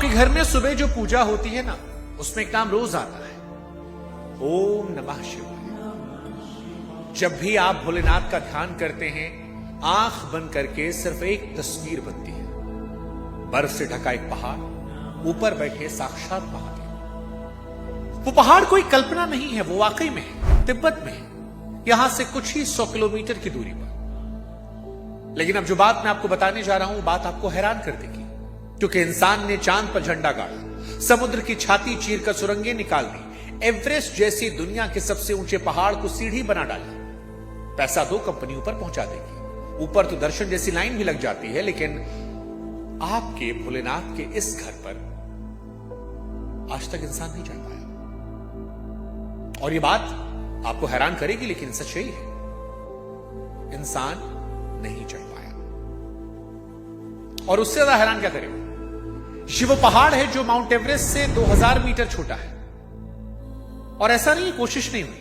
आपके घर में सुबह जो पूजा होती है ना, उसमें एक नाम रोज आता है, ओम नमः शिवाय। जब भी आप भोलेनाथ का ध्यान करते हैं, आंख बंद करके सिर्फ एक तस्वीर बनती है, बर्फ से ढका एक पहाड़, ऊपर बैठे साक्षात महादेव। वो पहाड़ कोई कल्पना नहीं है, वो वाकई में है, तिब्बत में है, यहां से कुछ ही 100 किलोमीटर की दूरी पर। लेकिन अब जो बात मैं आपको बताने जा रहा हूं, बात आपको हैरान कर देगी, क्योंकि इंसान ने चांद पर झंडा गाड़ा, समुद्र की छाती चीरकर सुरंगें निकाल दी, एवरेस्ट जैसी दुनिया के सबसे ऊंचे पहाड़ को सीढ़ी बना डाला। पैसा दो, कंपनी ऊपर पहुंचा देगी, ऊपर तो दर्शन जैसी लाइन भी लग जाती है, लेकिन आपके भोलेनाथ के इस घर पर आज तक इंसान नहीं चढ़ पाया। और ये बात आपको हैरान करेगी, लेकिन सच यही है, इंसान नहीं चढ़ पाया। और उससे ज्यादा हैरान क्या करेगा, ये वो पहाड़ है जो माउंट एवरेस्ट से 2000 मीटर छोटा है। और ऐसा नहीं, कोशिश नहीं हुई।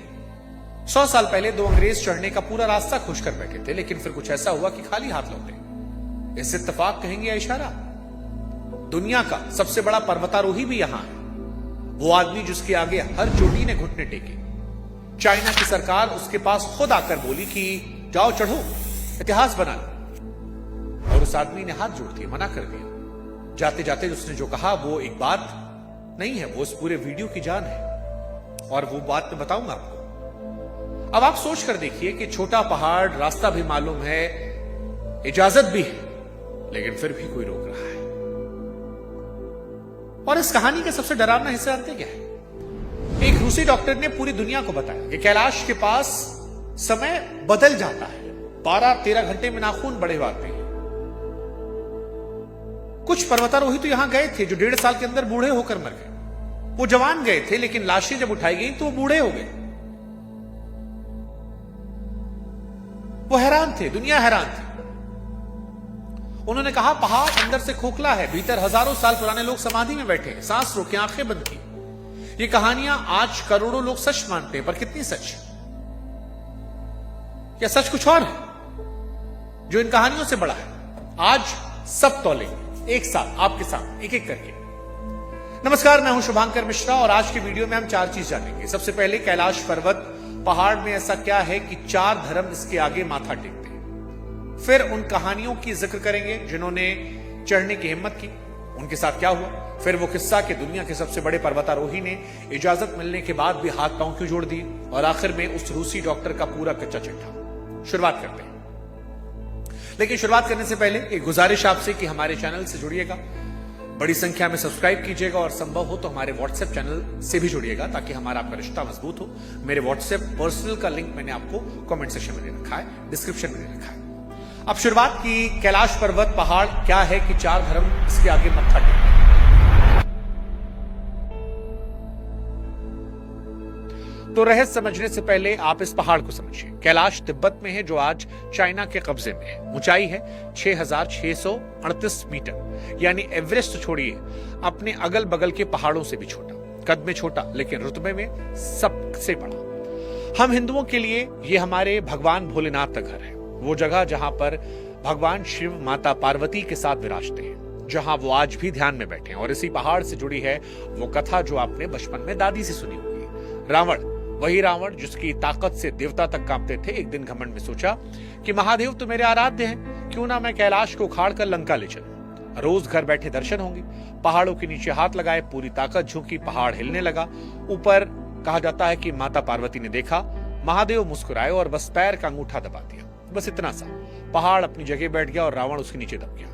100 साल पहले 2 अंग्रेज चढ़ने का पूरा रास्ता खोज कर बैठे थे, लेकिन फिर कुछ ऐसा हुआ कि खाली हाथ लौटे। इस इत्तेफाक कहेंगे या इशारा? दुनिया का सबसे बड़ा पर्वतारोही भी यहां है, वो आदमी जिसके आगे हर चोटी ने घुटने टेके। चाइना की सरकार उसके पास खुद आकर बोली कि जाओ चढ़ो, इतिहास बना लो, और उस आदमी ने हाथ जोड़ दिए, मना कर दिया। जाते जाते उसने जो कहा वो एक बात नहीं है, वो इस पूरे वीडियो की जान है, और वो बात मैं बताऊंगा आपको। अब आप सोच कर देखिए कि छोटा पहाड़, रास्ता भी मालूम है, इजाजत भी है, लेकिन फिर भी कोई रोक रहा है। और इस कहानी का सबसे डरावना हिस्सा जानते क्या है? एक रूसी डॉक्टर ने पूरी दुनिया को बताया कि कैलाश के पास समय बदल जाता है, 12-13 घंटे में नाखून बड़े होते हैं। कुछ पर्वतारोही तो यहां गए थे जो 1.5 साल के अंदर बूढ़े होकर मर गए। वो जवान गए थे, लेकिन लाशें जब उठाई गई तो वो बूढ़े हो गए। वो हैरान थे, दुनिया हैरान थी। उन्होंने कहा पहाड़ अंदर से खोखला है, भीतर हजारों साल पुराने लोग समाधि में बैठे हैं, सांस रोके, आंखें बंद की। ये कहानियां आज करोड़ों लोग सच मानते हैं, पर कितनी सच? क्या सच कुछ और है जो इन कहानियों से बड़ा है? आज सब तौलेंगे एक साथ आपके साथ, एक एक करके। नमस्कार, मैं हूं शुभांकर मिश्रा, और आज के वीडियो में हम 4 चीज जानेंगे। सबसे पहले, कैलाश पर्वत पहाड़ में ऐसा क्या है कि 4 धर्म इसके आगे माथा टेकते हैं। फिर उन कहानियों की जिक्र करेंगे जिन्होंने चढ़ने की हिम्मत की, उनके साथ क्या हुआ। फिर वो किस्सा कि दुनिया के सबसे बड़े पर्वतारोही ने इजाजत मिलने के बाद भी हाथ पांव क्यों जोड़ दिए, और आखिर में उस रूसी डॉक्टर का पूरा कच्चा चिट्ठा। शुरुआत करते हैं, लेकिन शुरुआत करने से पहले एक गुजारिश आपसे कि हमारे चैनल से जुड़िएगा, बड़ी संख्या में सब्सक्राइब कीजिएगा, और संभव हो तो हमारे व्हाट्सएप चैनल से भी जुड़िएगा, ताकि हमारा आपका रिश्ता मजबूत हो। मेरे व्हाट्सएप पर्सनल का लिंक मैंने आपको कमेंट सेक्शन में दे रखा है, डिस्क्रिप्शन में दे रखा है। अब शुरुआत की, कैलाश पर्वत पहाड़ क्या है कि 4 धर्म इसके आगे मत्था टेकते हैं। तो रहस्य समझने से पहले आप इस पहाड़ को समझिए। कैलाश तिब्बत में है, जो आज चाइना के कब्जे में है। ऊंचाई है 6638 मीटर, यानी एवरेस्ट तो छोड़िए, अपने अगल बगल के पहाड़ों से भी छोटा। कद में छोटा, लेकिन रुतबे में सबसे बड़ा। हम हिंदुओं के लिए ये हमारे भगवान भोलेनाथ का घर है, वो जगह जहां पर भगवान शिव माता पार्वती के साथ विराजते हैं, जहां वो आज भी ध्यान में बैठे हैं। और इसी पहाड़ से जुड़ी है वो कथा जो आपने बचपन में दादी से सुनी होगी। रावण, वही रावण जिसकी ताकत से देवता तक कांपते थे, एक दिन घमंड में सोचा कि महादेव तो मेरे आराध्य हैं, क्यों ना मैं कैलाश को उखाड़ कर लंका ले चलूं। रोज घर बैठे दर्शन होंगे। पहाड़ों के नीचे हाथ लगाए, पूरी ताकत झोंकी, पहाड़ हिलने लगा। ऊपर कहा जाता है कि माता पार्वती ने देखा, महादेव मुस्कुराए और बस पैर का अंगूठा दबा दिया, बस इतना सा। पहाड़ अपनी जगह बैठ गया और रावण उसके नीचे दब गया।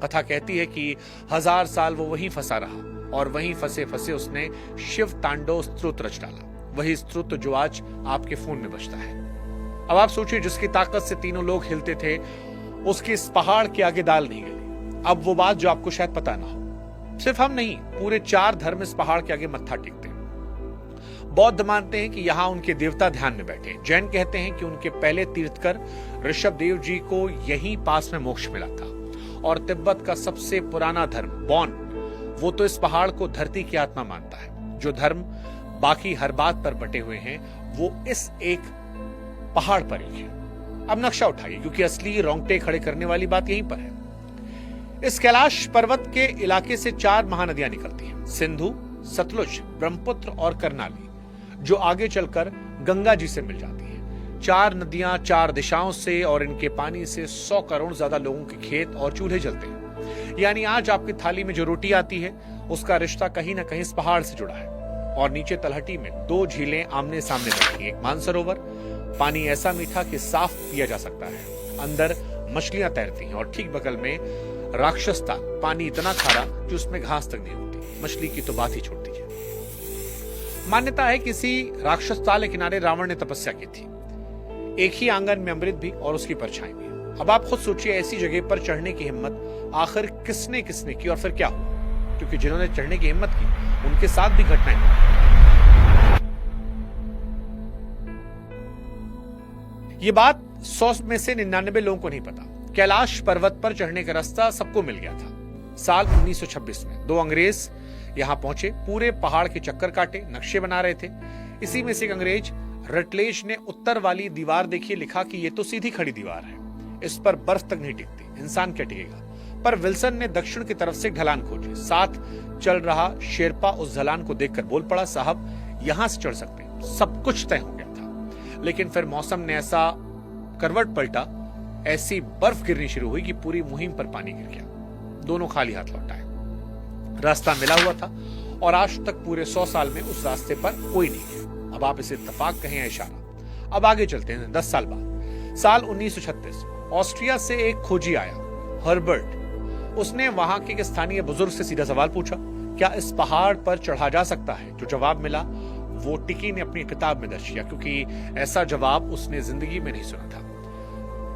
कथा कहती है कि 1000 साल वो वहीं फंसा रहा, और वहीं फंसे फंसे उसने शिव तांडव स्तोत्र रच डाला, वही स्तोत्र जो आज आपके फोन में बजता है। अब आप सोचिए, जिसकी ताकत से तीनों लोग हिलते थे, उसके इस पहाड़ के आगे दाल नहीं गली। अब वो बात जो आपको शायद पता ना हो, सिर्फ हम नहीं, पूरे 4 धर्म इस पहाड़ के आगे मत्था टेकते हैं। बौद्ध मानते हैं कि यहां उनके देवता ध्यान में बैठे। जैन कहते हैं कि उनके पहले तीर्थकर ऋषभ देव जी को यहीं पास में मोक्ष मिला था। और तिब्बत का सबसे पुराना धर्म बौन, वो तो इस पहाड़ को धरती की आत्मा मानता है। जो धर्म बाकी हर बात पर बटे हुए हैं, वो इस एक पहाड़ पर ही है। अब नक्शा उठाइए, क्योंकि असली रोंगटे खड़े करने वाली बात यहीं पर है। इस कैलाश पर्वत के इलाके से 4 महानदियां निकलती हैं, सिंधु, सतलुज, ब्रह्मपुत्र और करनाली, जो आगे चलकर गंगा जी से मिल जाती है। 4 नदियां 4 दिशाओं से और इनके पानी से 100 करोड़ ज्यादा लोगों के खेत और चूल्हे जलते हैं। यानी आज आपकी थाली में जो रोटी आती है उसका रिश्ता कहीं ना कहीं इस पहाड़ से जुड़ा है। और नीचे तलहटी में 2 झीलें आमने सामने बैठी हैं, एक मानसरोवर, पानी ऐसा मीठा कि साफ पिया जा सकता है, अंदर मछलियां तैरती हैं, और ठीक बगल में राक्षस ताल, पानी इतना खारा कि उसमें घास तक नहीं होती। मछली की तो बात ही छोड़ दीजिए। मान्यता है किसी राक्षस ताल के किनारे रावण ने तपस्या की थी, एक ही आंगन में अमृत भी और उसकी परछाई भी। अब आप खुद सोचिए, ऐसी जगह पर चढ़ने की हिम्मत आखिर किसने किसने की और फिर क्या हुआ? क्योंकि जिन्होंने चढ़ने की हिम्मत की उनके साथ भी घटनाएं हुई। ये बात 100 में से 99 लोगों को नहीं पता। कैलाश पर्वत पर चढ़ने का रास्ता सबको मिल गया था। साल 1926 में 2 अंग्रेज यहां पहुंचे, पूरे पहाड़ के चक्कर काटे, नक्शे बना रहे थे। इसी में से एक अंग्रेज रटलेज ने उत्तर वाली दीवार देखी, लिखा कि ये तो सीधी खड़ी दीवार है, इस पर बर्फ तक नहीं टिकती, इंसान क्या टिकेगा। पर विल्सन ने दक्षिण की तरफ से ढलान खोजी। साथ चल रहा शेरपा उस ढलान को देखकर बोल पड़ा, साहब यहां से चढ़ सकते हैं। सब कुछ तय हो गया था, लेकिन फिर मौसम ने ऐसा करवट पलटा, ऐसी बर्फ गिरनी शुरू हुई कि पूरी मुहिम पर पानी गिर गया। दोनों खाली हाथ लौट आए। रास्ता मिला हुआ था और आज तक पूरे 100 साल में उस रास्ते पर कोई नहीं है। अब आप इसे इत्तेफाक कहें या इशारा। अब आगे चलते हैं 10 साल बाद। साल 1936 ऑस्ट्रिया से एक खोजी आया, हर्बर्ट। उसने वहां के स्थानीय बुजुर्ग से सीधा सवाल पूछा, क्या इस पहाड़ पर चढ़ा जा सकता है? जो जवाब मिला वो टिकी ने अपनी किताब में दर्ज किया, क्योंकि ऐसा जवाब उसने जिंदगी में नहीं सुना था।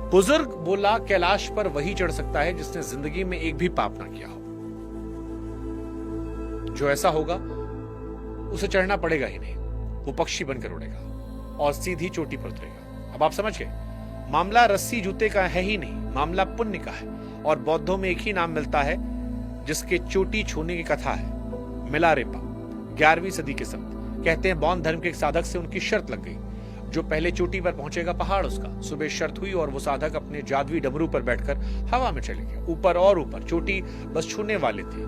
बुजुर्ग बोला, कैलाश पर वही चढ़ सकता है जिसने जिंदगी में एक भी पाप ना किया हो। जो ऐसा होगा उसे चढ़ना पड़ेगा ही नहीं, वो पक्षी बनकर उड़ेगा और सीधी चोटी पर उतरेगा। अब आप समझ गए, मामला रस्सी जूते का है ही नहीं, मामला पुण्य का है। और बौद्धों में एक ही नाम मिलता है जिसके चोटी छूने की कथा है, मिलारेपा। 11वीं सदी के संत कहते हैं बौद्ध धर्म के एक साधक से उनकी शर्त लग गई, जो पहले चोटी पर पहुंचेगा पहाड़ उसका। सुबह शर्त हुई और वो साधक अपने जादुई डमरू पर बैठकर हवा में चले गए, ऊपर और ऊपर। चोटी बस छूने वाले थे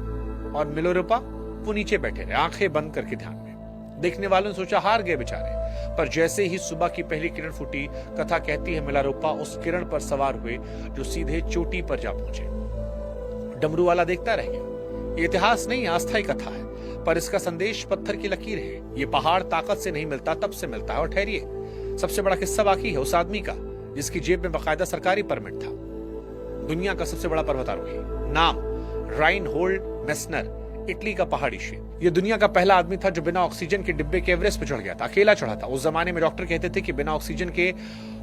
और मिलारेपा वो नीचे बैठे रहे, आंखें बंद करके ध्यान में। देखने वालों ने सोचा हार गए बेचारे, पर जैसे ही सुबह की पहली किरण फूटी, कथा कहती है मिलारेपा उस किरण पर सवार हुए जो सीधे चोटी पर जा पहुंचे। डमरू वाला देखता रह गया। ये इतिहास नहीं, आस्था ही कथा है, पर इसका संदेश पत्थर की लकीर है। ये पहाड़ ताकत से नहीं मिलता, तब से मिलता है। और ठहरिए, सबसे बड़ा किस्सा बाकी है, उस आदमी का जिसकी जेब में बाकायदा सरकारी परमिट था। दुनिया का सबसे बड़ा पर्वतारोही, नाम राइनहोल्ड मेस्नर, इटली का पहाड़ी शेर। यह दुनिया का पहला आदमी था जो बिना ऑक्सीजन के डिब्बे के एवरेस्ट पर चढ़ गया था। अकेला चढ़ा था। उस जमाने में डॉक्टर कहते थे कि बिना ऑक्सीजन के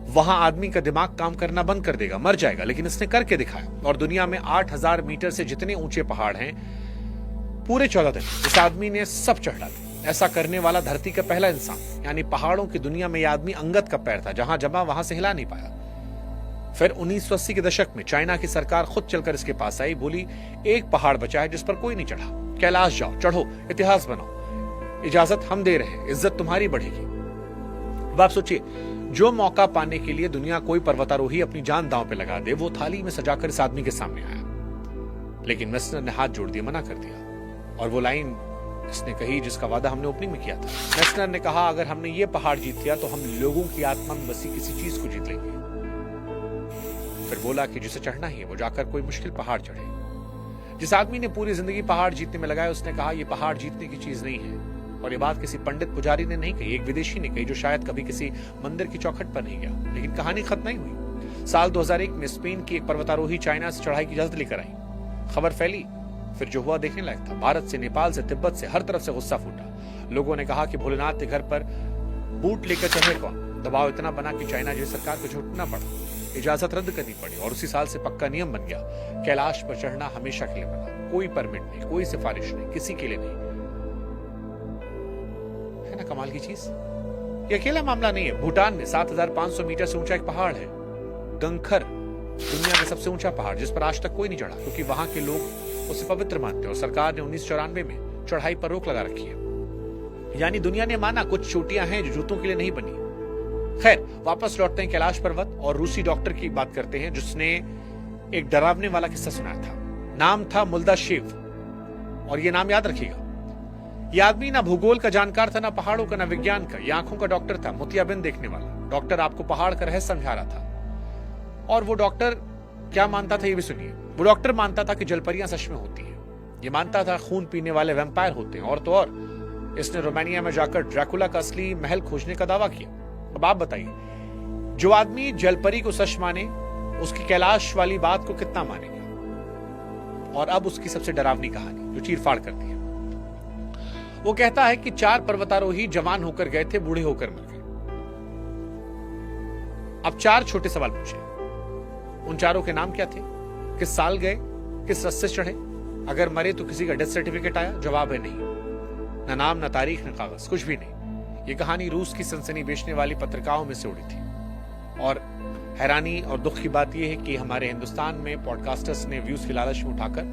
वहां आदमी का दिमाग काम करना बंद कर देगा, मर जाएगा, लेकिन इसने करके दिखाया। और दुनिया में 8000 मीटर से जितने ऊंचे पहाड़ हैं, पूरे 14 दिन इस आदमी ने सब चढ़ डाले। ऐसा करने वाला धरती का पहला इंसान, यानी पहाड़ों की दुनिया में यह आदमी अंगद का पैर था, जहां जमा वहां से हिला नहीं पाया। फिर 1980 के दशक में चाइना की सरकार खुद चलकर इसके पास आई, बोली एक पहाड़ बचा है जिस पर कोई नहीं चढ़ा, कैलाश जाओ, चढ़ो, इतिहास बनाओ, इजाजत हम दे रहे हैं, इज्जत तुम्हारी बढ़ेगी। अब आप सोचिए, जो मौका पाने के लिए दुनिया कोई पर्वतारोही अपनी जान दांव पे लगा दे, वो थाली में सजाकर इस आदमी के सामने आया। लेकिन मेस्नर ने हाथ जोड़ दिया, मना कर दिया। और वो लाइन इसने कही जिसका वादा हमने ओपनिंग में किया था। मेस्नर ने कहा, अगर हमने ये पहाड़ जीत लिया तो हम लोगों की आत्मा में बसी किसी चीज को जीत लेंगे। फिर बोला कि जिसे चढ़ना ही है वो जाकर कोई मुश्किल पहाड़ चढ़े। जिस आदमी ने पूरी जिंदगी पहाड़ जीतने में लगाया, उसने कहा ये पहाड़ जीतने की चीज नहीं है। और ये बात किसी पंडित पुजारी ने नहीं कही, एक विदेशी ने कही जो शायद कभी किसी मंदिर की चौखट पर नहीं गया। लेकिन कहानी खत्म नहीं हुई। साल 2001 में स्पेन की एक पर्वतारोही चाइना से चढ़ाई की इजाजत लेकर आई। खबर फैली, फिर जो हुआ देखने लायक था। भारत से, नेपाल से, तिब्बत से, हर तरफ से गुस्सा फूटा। लोगों ने कहा कि भोलेनाथ के घर पर बूट लेकर चढ़े कौन? दबाव इतना बना कि चाइना जैसी सरकार को झूठना पड़ा, इजाजत रद्द करनी पड़ी। और उसी साल से पक्का नियम बन गया, कैलाश पर चढ़ना हमेशा के लिए बना। कोई परमिट नहीं, कोई सिफारिश नहीं, किसी के लिए नहीं। है ना कमाल की चीज? ये अकेला मामला नहीं है। भूटान में 7500 मीटर से ऊंचा एक पहाड़ है, गंगखर, दुनिया में सबसे ऊंचा पहाड़, जिस पर आज तक कोई नहीं चढ़ा, क्योंकि वहां के लोग उसे पवित्र मानते हैं। और सरकार ने 1994 में चढ़ाई पर रोक लगा रखी है। यानी दुनिया ने माना कुछ चोटियां हैं जो जूतों के लिए नहीं बनी। खैर, वापस लौटते हैं कैलाश पर्वत और रूसी डॉक्टर की बात करते हैं जिसने एक डरावने वाला किस्सा सुनाया था। नाम था मुल्दा शिव, और ये नाम याद रखिएगा। यह आदमी ना भूगोल का जानकार था, ना पहाड़ों का, ना विज्ञान का। यह आंखों का डॉक्टर था, मोतियाबिंद देखने वाला डॉक्टर। आपको पहाड़ का रहस्य समझा रहा था। और वो डॉक्टर क्या मानता था, ये भी सुनिए। वो डॉक्टर मानता था कि जलपरियां सच में होती हैं। ये मानता था खून पीने वाले वैम्पायर होते हैं। और तो और इसने रोमानिया में जाकर ड्रैकुला का असली महल खोजने का दावा किया। अब आप बताइए, जो आदमी जलपरी को सच माने, उसकी कैलाश वाली बात को कितना मानेगा? और अब उसकी सबसे डरावनी कहानी जो चीरफाड़ करती है। वो कहता है कि 4 पर्वतारोही जवान होकर गए थे, बूढ़े होकर मर गए। अब 4 छोटे सवाल पूछे। उन चारों के नाम क्या थे? किस साल गए? किस रस्ते चढ़े? अगर मरे तो किसी का डेथ सर्टिफिकेट आया? जवाब है नहीं। न नाम, न तारीख, न कागज, कुछ भी नहीं। ये कहानी रूस की सनसनी बेचने वाली पत्रिकाओं में से उड़ी थी। और हैरानी और दुख की बात यह है कि हमारे हिंदुस्तान में पॉडकास्टर्स ने व्यूज की लालच में उठाकर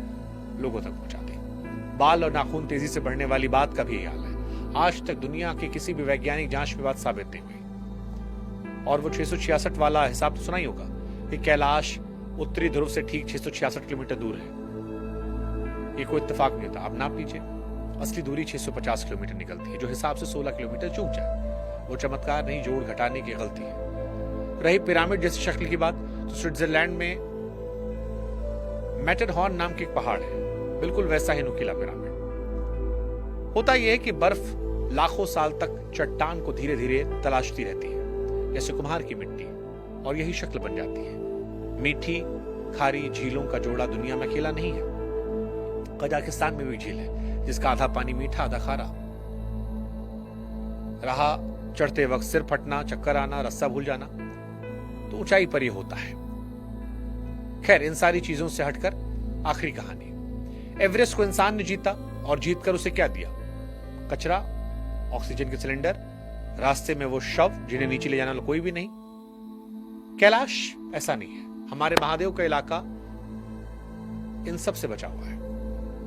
लोगों तक पहुंचा दी। बाल और नाखून तेजी से बढ़ने वाली बात का भी यही हाल है। आज तक दुनिया के किसी भी वैज्ञानिक जांच में बात साबित नहीं हुई। और वो 666 वाला हिसाब तो सुना ही होगा कि कैलाश उत्तरी ध्रुव से ठीक 666 किलोमीटर दूर है। ये कोई इत्तेफाक नहीं होता। आप नाप लीजिए, असली दूरी 650 किलोमीटर निकलती है, जो हिसाब से 16 किलोमीटर चूक जाए। वो चमत्कार नहीं, जोड़ घटाने की गलती है। रही पिरामिड जैसी शक्ल की बात, तो स्विट्जरलैंड में मैटरहॉर्न नाम की एक पहाड़ है, बिल्कुल वैसा ही नुकीला पिरामिड। होता यह है कि बर्फ लाखों साल तक चट्टान को धीरे धीरे तलाशती रहती है, जैसे कुम्हार की मिट्टी, और यही शक्ल बन जाती है। मीठी खारी झीलों का जोड़ा दुनिया में अकेला नहीं है। कजाकिस्तान में भी झील है जिसका आधा पानी मीठा, आधा खारा। रहा चढ़ते वक्त सिर फटना, चक्कर आना, रास्ता भूल जाना, तो ऊंचाई पर यह होता है। खैर, इन सारी चीजों से हटकर आखिरी कहानी। एवरेस्ट को इंसान ने जीता, और जीतकर उसे क्या दिया? कचरा, ऑक्सीजन के सिलेंडर, रास्ते में वो शव जिन्हें नीचे ले जाना कोई भी नहीं। कैलाश ऐसा नहीं है। हमारे महादेव का इलाका इन सब से बचा हुआ है।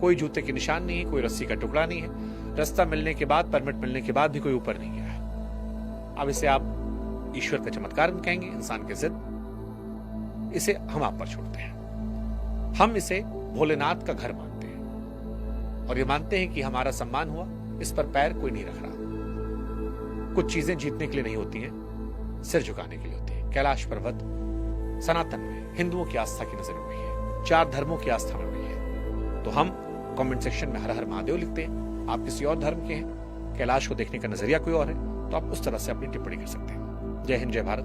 कोई जूते के निशान नहीं है, कोई रस्सी का टुकड़ा नहीं है। रास्ता मिलने के बाद, परमिट मिलने के बाद भी कोई ऊपर नहीं गया है। अब इसे आप ईश्वर का चमत्कार कहेंगे, इंसान के जिद, इसे हम आप पर छोड़ते हैं। हम इसे भोलेनाथ का घर मानते हैं, और ये मानते हैं कि हमारा सम्मान हुआ, इस पर पैर कोई नहीं रख रहा। कुछ चीजें जीतने के लिए नहीं होती हैं, सिर झुकाने के लिए होती है। कैलाश पर्वत सनातन में हिंदुओं की आस्था की नजर में हुई है, 4 धर्मों की आस्था में हुई है। तो हम कमेंट सेक्शन में हर हर महादेव लिखते हैं। आप किसी और धर्म के हैं, कैलाश को देखने का नजरिया कोई और है, तो आप उस तरह से अपनी टिप्पणी कर सकते हैं। जय हिंद, जय भारत।